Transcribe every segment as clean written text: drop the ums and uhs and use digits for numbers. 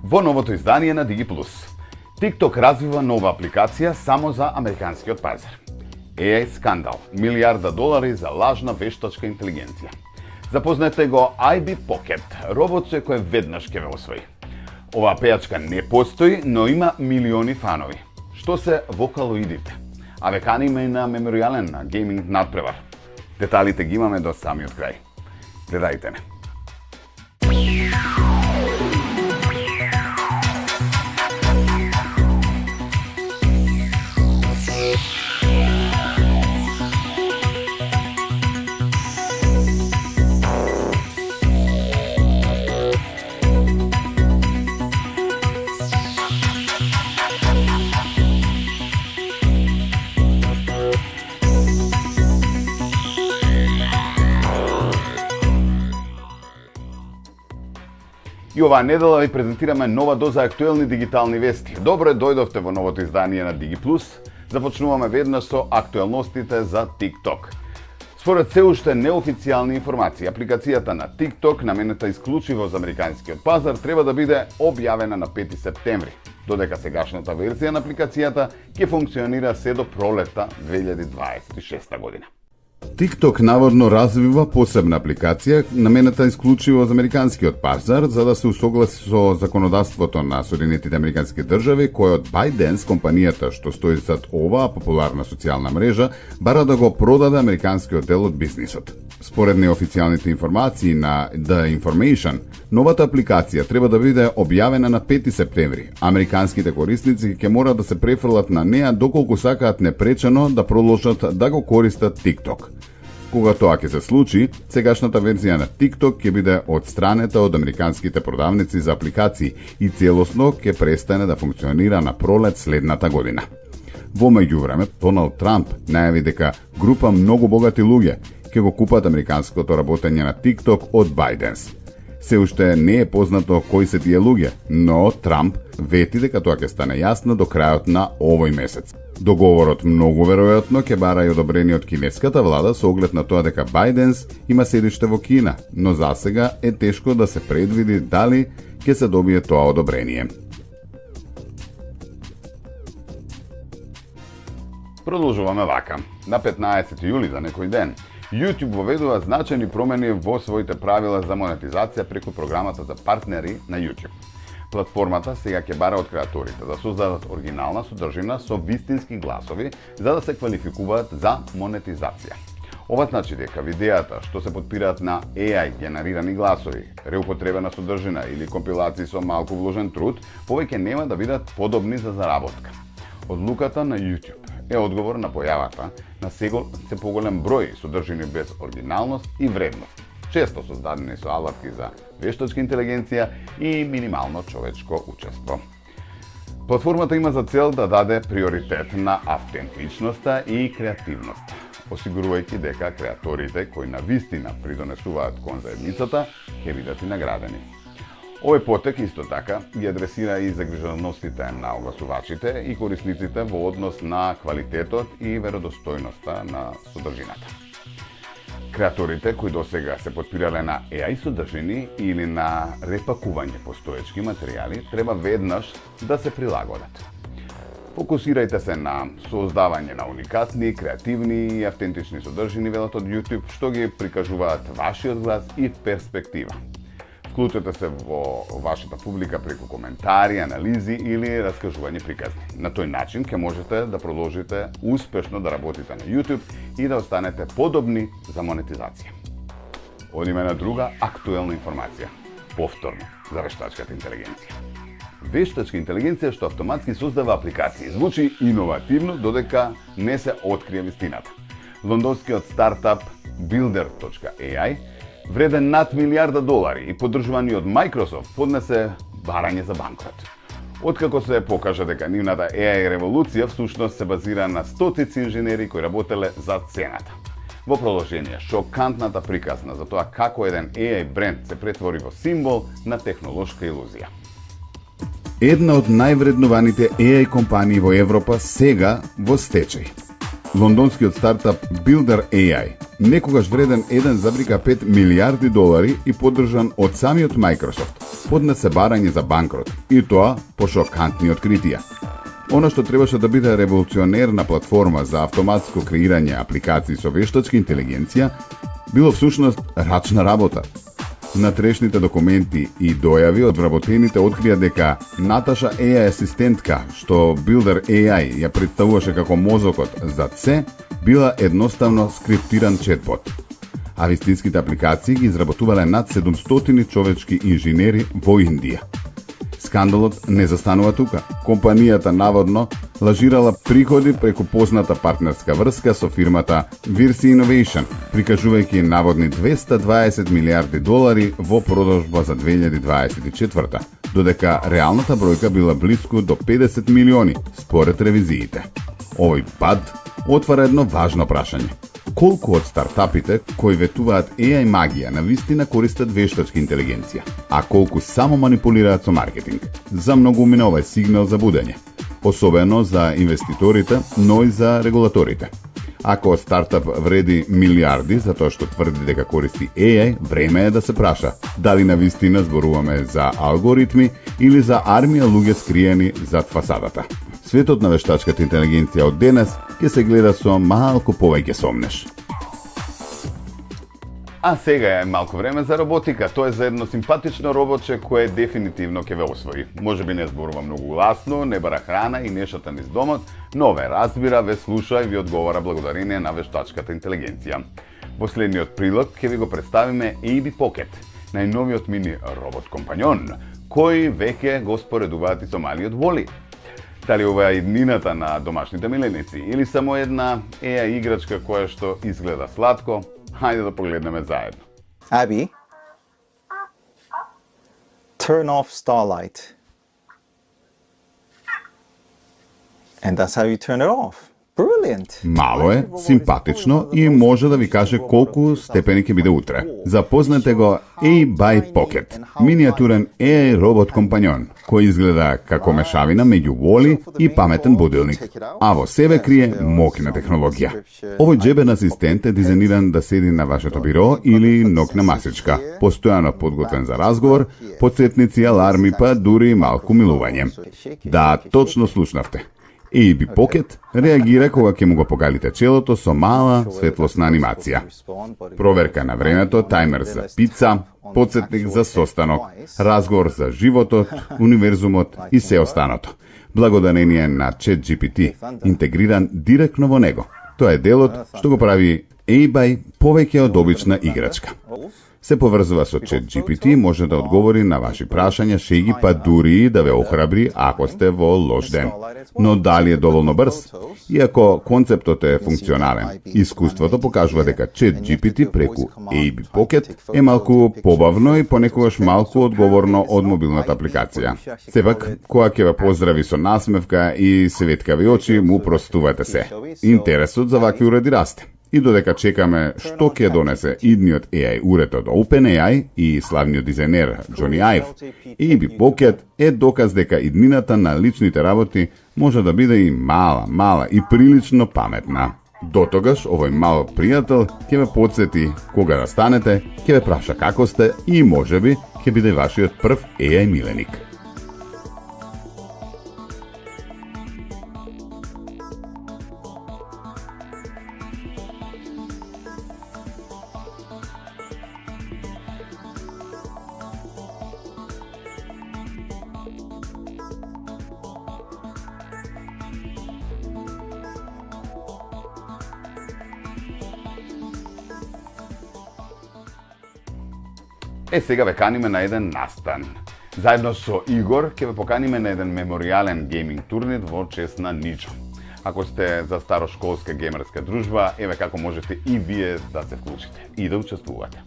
Во новото издание на DigiPlus. TikTok развива нова апликација само за американскиот пазар. AI скандал, $1,000,000 за лажна вештачка интелигенција. Запознате го IB Pocket, робот кој веднаш ќе ве освои. Оваа пејачка не постои, но има милиони фанови. Што се вокалоидите? А ве каниме и на меморијален гейминг надпревар. Деталите ги имаме до самиот крај. Гледајте не. И оваа недела ви презентираме нова доза актуелни дигитални вести. Добро дојдовте во новото издание на DigiPlus. Започнуваме веднаш со актуелностите за TikTok. Според се уште неофицијални информации, апликацијата на TikTok, наменета исклучиво за американскиот пазар, треба да биде објавена на 5 септември, додека сегашната верзија на апликацијата ќе функционира се до пролетта 2026 година. TikTok наводно развива посебна апликација наменета исклучиво за американскиот пазар за да се усогласи со законодавството на Соединетите американски држави, кој од ByteDance, компанијата што стои зад оваа популарна социјална мрежа, бара да го продаде американскиот дел од бизнисот. Според неофицијалните информации на The Information, новата апликација треба да биде објавена на 5 септември. Американските корисници ќе мора да се префрлат на неа доколку сакаат непречено да продолжат да го користат TikTok. Кога тоа ќе се случи, сегашната верзија на TikTok ќе биде отстранета од американските продавници за апликации и целосно ќе престане да функционира на пролет следната година. Во меѓувреме, Доналд Трамп најави дека група многу богати луѓе ќе го купат американското работење на TikTok од ByteDance. Се уште не е познато кои се тие луѓе, но Трамп вети дека тоа ќе стане јасно до крајот на овој месец. Договорот многу веројатно ќе бара и одобрение од кинеската влада со оглед на тоа дека ByteDance има седиште во Кина, но засега е тешко да се предвиди дали ќе се добие тоа одобрение. Продолжуваме вака. На 15 јули, за некој ден, YouTube воведува значајни промени во своите правила за монетизација преку програмата за партнери на YouTube. Платформата сега ќе бара од креаторите да создадат оригинална содржина со вистински гласови за да се квалификуваат за монетизација. Ова значи дека видеата што се потпираат на AI генерирани гласови, реупотребена содржина или компилации со малку вложен труд, повеќе нема да бидат подобни за заработка. Одлуката на YouTube е одговор на појавата на се поголем број содржини без оригиналност и вредност, често создадени со алатки за вештачка интелигенција и минимално човечко учество. Платформата има за цел да даде приоритет на автентичноста и креативноста, осигурувајќи дека креаторите кои навистина придонесуваат кон заедницата ќе бидат и наградени. Овој потек исто така ги адресира и загриженостите на огласувачите и корисниците во однос на квалитетот и веродостојноста на содржината. Креаторите кои досега се потпирале на AI содржини или на репакување постоечки материјали треба веднаш да се прилагодат. Фокусирајте се на создавање на уникатни, креативни и автентични содржини велат од YouTube што ги прикажуваат вашиот глас и перспектива. Вклучете се во вашата публика преку коментари, анализи или раскажување приказни. На тој начин ќе можете да продолжите успешно да работите на YouTube и да останете подобни за монетизација. Одиме на друга актуелна информација. Повторно за вештачката интелигенција. Вештачка интелигенција што автоматски создава апликации. Звучи иновативно додека не се открие вистината. Лондонскиот стартап Builder.ai вреден над $1,000,000 и поддржувани од Microsoft поднесе барање за банкрот. Откако се покажа дека нивната AI револуција всушност се базира на стотици инженери кои работеле за цената. Во продолжение, шокантната приказна за тоа како еден AI бренд се претвори во символ на технолошка илузија. Една од највреднуваните AI компании во Европа сега во стечај. Лондонскиот стартап Builder.ai, некогаш вреден $1,5 милијарди и поддржан од самиот Microsoft, поднесе барање за банкрот, и тоа по шокантни откритија. Она што требаше да биде револуционерна платформа за автоматско креирање апликации со вештачка интелигенција, било всушност рачна работа. Внатрешните документи и дојави од вработените открија дека Наташа AI асистентка, што Builder AI ја представуваше како мозокот зад се, била едноставно скриптиран четбот. А вистинските апликации ги изработувале над 700 човечки инженери во Индија. Скандалот не застанува тука. Компанијата наводно лажирала приходи преку позната партнерска врска со фирмата Virsi Innovation, прикажувајќи наводни $220 милиарди во продажба за 2024, додека реалната бројка била близко до 50 милиони, според ревизиите. Овој пад отвара едно важно прашање. Колку од стартапите кои ветуваат AI магија на вистина користат вештачка интелигенција, а колку само манипулираат со маркетинг? За многу мина овај сигнал за будење, особено за инвеститорите, но и за регулаторите. Ако стартап вреди милиарди за тоа што тврди дека користи AI, време е да се праша дали на вистина зборуваме за алгоритми или за армија луѓе скриени зад фасадата. Светот на вештачката интелигенција од денес ќе се гледа со малку повеќе сомнеш. А сега е малку време за роботика. Тоа е за едно симпатично робоче кое дефинитивно ќе ве освои. Можеби не зборува многу гласно, не бара храна и нешата низ домот, но ве разбира, ве слуша и ви одговара благодарение на вештачката интелигенција. Во следниот прилог ќе ви го представиме AB Pocket, најновиот мини робот компањон, кој веќе го споредуваат и со малиот Воли. Дали ова е иднината на домашните миленици или само една AI играчка која што изгледа сладко? Хајде да погледнеме заедно. Abby, turn off Starlight. And that's how you turn it off. Brilliant. Мало е, симпатично и може да ви каже колку степени ќе биде утре. Запознате го AI Pocket, миниатурен AI робот компањон, кој изгледа како мешавина меѓу Воли и паметен будилник, а во себе крие мокна технологија. Овој џебен асистент е дизајниран да седи на вашето биро или нокна масичка, постојано подготвен за разговор, подсетници, аларми, па дури и малку милување. Да, точно слушнавте. AB Pocket реагира кога ќе му го погалите челото со мала светлосна анимација. Проверка на времето, тајмер за пица, подсетник за состанок, разговор за животот, универзумот и се останото. Благодарение на ChatGPT, интегриран директно во него. Тоа е делот што го прави AI повеќе од обична играчка. Се поврзува со ChatGPT, може да одговори на ваши прашања, шеги, па дури да ве охрабри ако сте во лош ден. Но дали е доволно брз? Иако концептот е функционален, искуството покажува дека ChatGPT преку AB Pocket е малку побавно и понекогаш малку одговорно од мобилната апликација. Сепак, кога ќе ве поздрави со насмевка и светкави очи, му простувате се. Интересот за вакви уреди расте. И додека чекаме што ќе донесе идниот AI уред од OpenAI и славниот дизајнер Джони Аив, AB Pocket е доказ дека иднината на личните работи може да биде и мала и прилично паметна. Дотогаш, овој мал пријател ќе ве подсети кога растанете, ќе ве праша како сте и можеби ќе биде вашиот прв AI миленик. Сега ве каниме на еден настан. Заедно со Игор ќе ве поканиме на еден меморијален гейминг турнир во чест на Ничо. Ако сте за старошколска геймерска дружба, еве како можете и вие да се вклучите и да учествувате.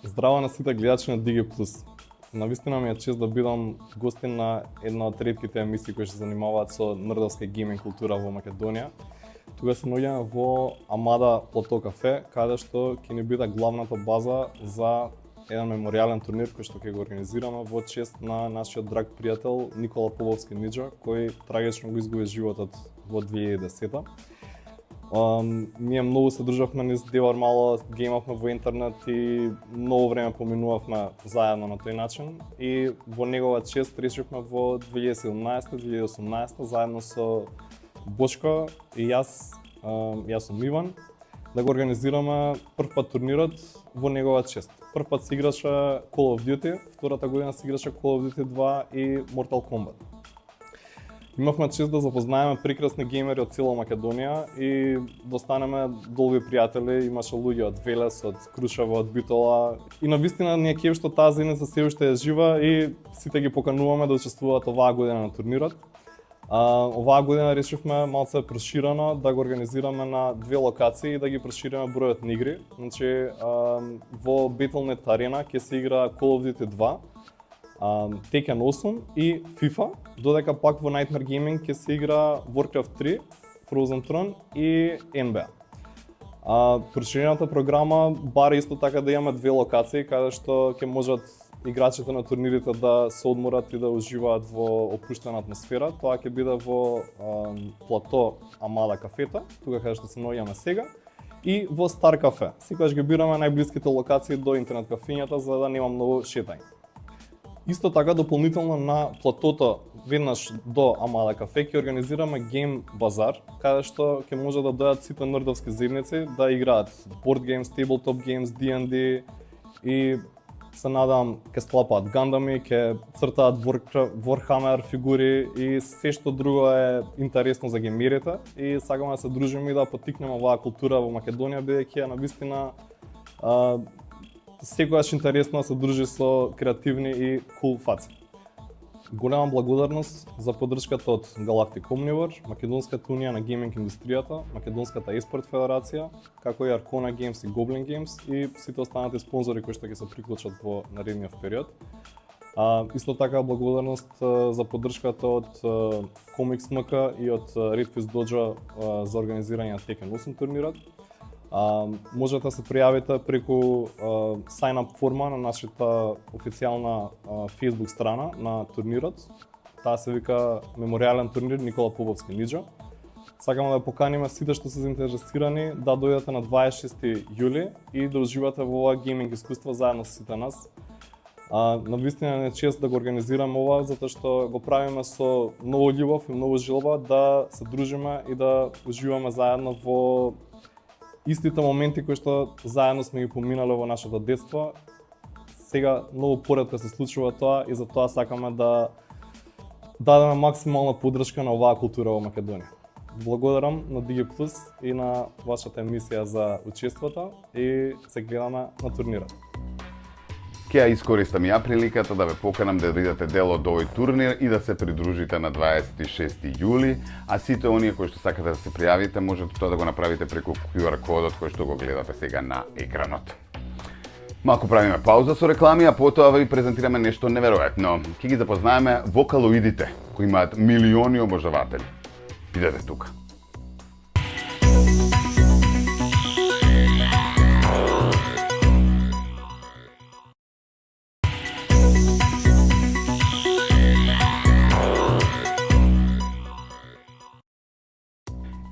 Здраво на сите гледачи на DigiPlus. Навистина ми е чест да бидам гостин на една од ретките емисии кои се занимаваат со нердовска гейминг култура во Македонија. Тука се наоѓаме во Амада Плато кафе, каде што ќе ни биде главната база за еден меморијален турнир кој што ќе го организираме во чест на нашиот драг пријател Никола Поповски Ниџа, кој трагично го изгуби животот во 2010. Ние многу се дружевме низ Девор мало, геймавме во интернет и многу време поминувавме заедно на тој начин и во негова чест решивме во 2017-2018 заедно со Бочко и јас сум Иван, да го организираме прв пат турнирот во негова чест. Прв пат се играше Call of Duty, втората година се играше Call of Duty 2 и Mortal Kombat. Имавме чест да запознаеме прекрасни геймери од цела Македонија и да станеме долги пријатели. Имаше луѓе од Велес, од Крушево, од Битола и навистина ни е кеф што таа заедница се уште е жива и сите ги покануваме да учествуваат оваа година на турнирот. Оваа година решивме малце проширено да го организираме на две локации и да ги прошириме бројот на игри. Значи во Battle.net Arena ќе се игра Call of Duty 2, Tekken 8 и FIFA, додека пак во Nightmare Gaming ќе се игра Warcraft 3, Frozen Throne и NBA. Проширената програма бара исто така да имаме две локации каде што ќе можат играчите на турнирите да се одморат и да уживаат во опуштена атмосфера. Тоа ќе биде во плато Амада кафета, тука каде што се наоѓаме сега, и во Стар кафе. Секогаш ги бираме најблиските локации до интернет кафењата за да нема многу шетање. Исто така дополнително на платото веднаш до Амада кафе ќе организираме гейм базар, каде што ќе може да дојдат сите нердовски заедници да играат board games, tabletop games, D&D и се надам ќе склапаат гандами, ќе цртаат Warhammer фигури и се што друго е интересно за геймерите и сакаме да се дружиме и да поттикнеме оваа култура во Македонија, бидејќи е навистина секогаш интересно да се дружи со креативни и кул фаци. Голема благодарност за поддршката од Galactic Omnivore, Македонската унија на гейминг индустријата, Македонската еспорт федерација, како и Arcona Games и Goblin Games и сите останати спонзори кои што ќе се приклучат во наредниот период. Исто така благодарност за поддршката од Comics MK и од Redfist Dojo за организирање на Tekken 8 турнирот. Можете да се пријавите преку sign-up форма на нашата официјална Facebook страна на турнирот. Таа се вика Меморијален турнир Никола Поповски Ниџо. Сакаме да поканиме сите што се заинтересирани да дојдете на 26 јули и да уживате во ова гейминг искуство заедно со сите нас. Навистина е чест да го организираме ова, затоа што го правиме со многу љубов и многу желба да се дружиме и да уживаме заедно во истите моменти кои што заедно сме ги поминале во нашето детство. Сега многу поретко се случува тоа и затоа сакаме да дадеме максимална поддршка на оваа култура во Македонија. Благодарам на Digi Plus и на вашата емисија за учеството и се гледаме на турнирот. Ќе ја искористам ја приликата да ве поканам да бидете дел од овој турнир и да се придружите на 26 јули, а сите оние кои што сакате да се пријавите, можете тоа да го направите преку QR кодот кој што го гледате сега на екранот. Малку правиме пауза со реклами, а потоа ви презентираме нешто неверојатно. Ќе ги запознаеме вокалоидите, кои имаат милиони обожаватели. Бидете тука.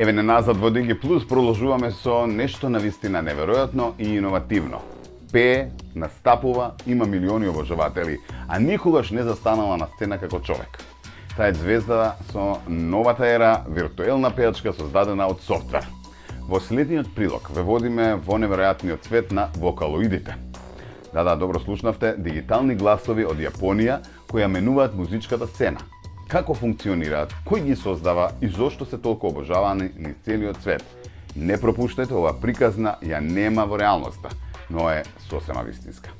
Еве не назад во Digi Plus продолжуваме со нешто навистина неверојатно и иновативно. Пее, настапува, има милиони обожаватели, а никогаш не застанала на сцена како човек. Таа е звезда со новата ера виртуелна пејачка создадена од софтвер. Во следниот прилог ве водиме во неверојатниот свет на вокалоидите. Да, добро слушнавте, дигитални гласови од Јапонија кои ја менуваат музичката сцена. Како функционираат, кој ги создава и зошто се толку обожавани низ целиот свет. Не пропуштете, ова приказна ја нема во реалноста, но е сосема вистинска.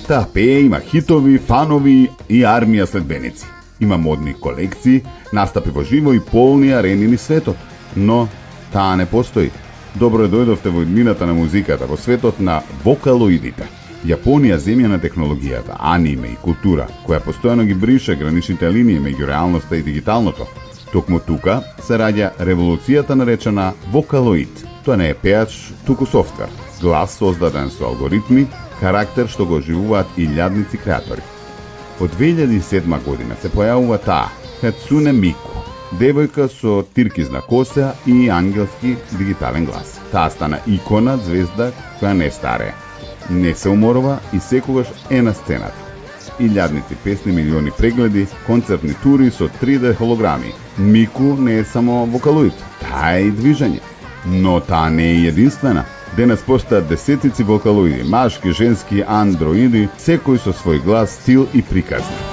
Таа пее, има хитови, фанови и армија следбеници. Има модни колекции, настапи во живо и полни арени низ светот. Но таа не постои. Добро дојдовте во иднината на музиката, во светот на вокалоидите. Јапонија земја на технологијата, аниме и култура, која постојано ги брише граничните линии меѓу реалноста и дигиталното. Токму тука се раѓа револуцијата наречена вокалоид. Тоа не е пеач, туку софтвер. Глас создаден со алгоритми, карактер што го оживуваат илјадници креатори. Од 2007 година се појавува таа, Хацуне Мику, девојка со тиркизна коса и ангелски дигитален глас. Таа стана икона, звезда која не старее. Не се уморува и секогаш е на сцената. Илјадници песни, милиони прегледи, концертни тури со 3D холограми. Мику не е само вокалоид, таа е и движење. Но таа не е единствена. Денес постојат десетици вокалоиди, машки, женски, андроиди, секој со свој глас, стил и приказна.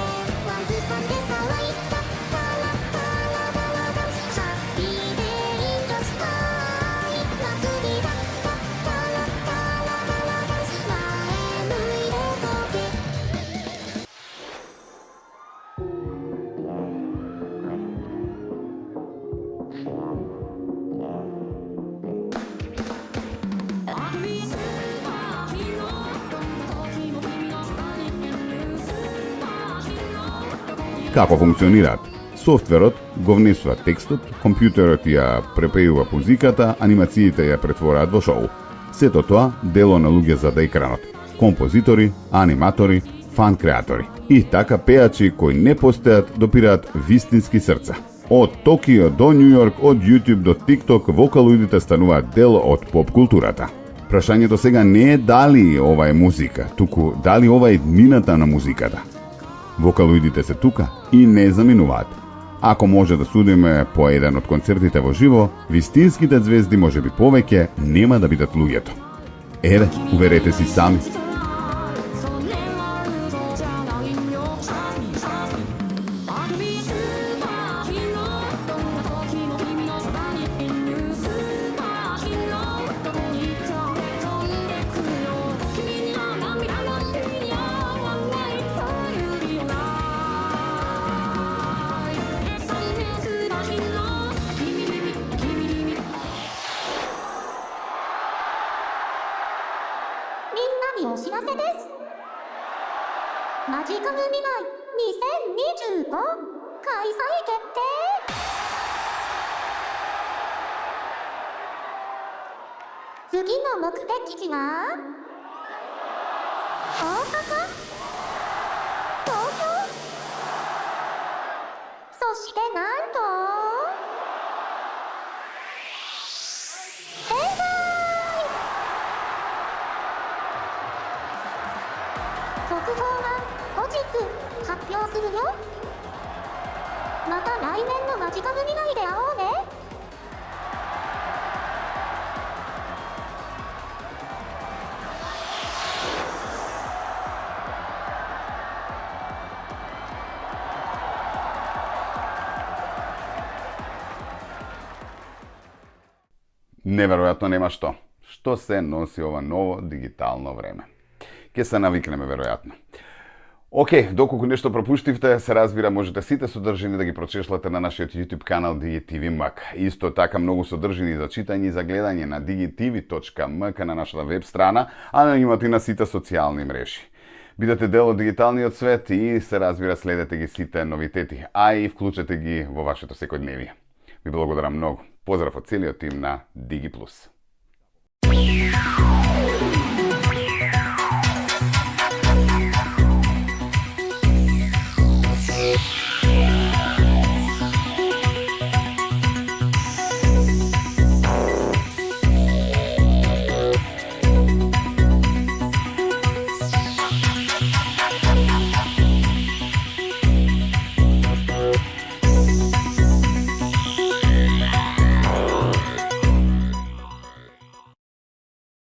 Како функционираат? Софтверот го внесува текстот, компјутерот ја препејува музиката, анимациите ја претвораат во шоу. Сето тоа дело на луѓе зад екранот. Композитори, аниматори, фан креатори. И така пеачи кои не постојат допираат вистински срца. Од Токио до Њу Јорк, од YouTube до TikTok, вокалоидите стануваат дел од поп културата. Прашањето сега не е дали ова е музика, туку дали ова е иднината на музиката. Вокалоидите се тука и не заминуваат. Ако може да судиме по еден од концертите во живо, вистинските звезди може би повеќе нема да бидат луѓето. Еве, уверете си сами.お知らせです。マジカル未来2025開催決定。次の目的地は大阪、東京、そしてなんと速報は後日発表するよ。また来年のマジカル未来で会おうね。Неверојатно нема што. Што се носи ова ново дигитално време? Ке се навикнеме веројатно. Океј, доколку нешто пропуштивте, се разбира, можете сите содржини да ги прочешлате на нашиот YouTube канал DigiTV.mk. Исто така многу содржини за читање и за гледање на digitv.mk на нашата веб страна, а на имате и на сите социјални мрежи. Бидете дел од дигиталниот свет и се разбира следете ги сите новитети, а и вклучете ги во вашето секојдневие. Ви благодарам многу. Поздрав од целиот тим на DigiPlus.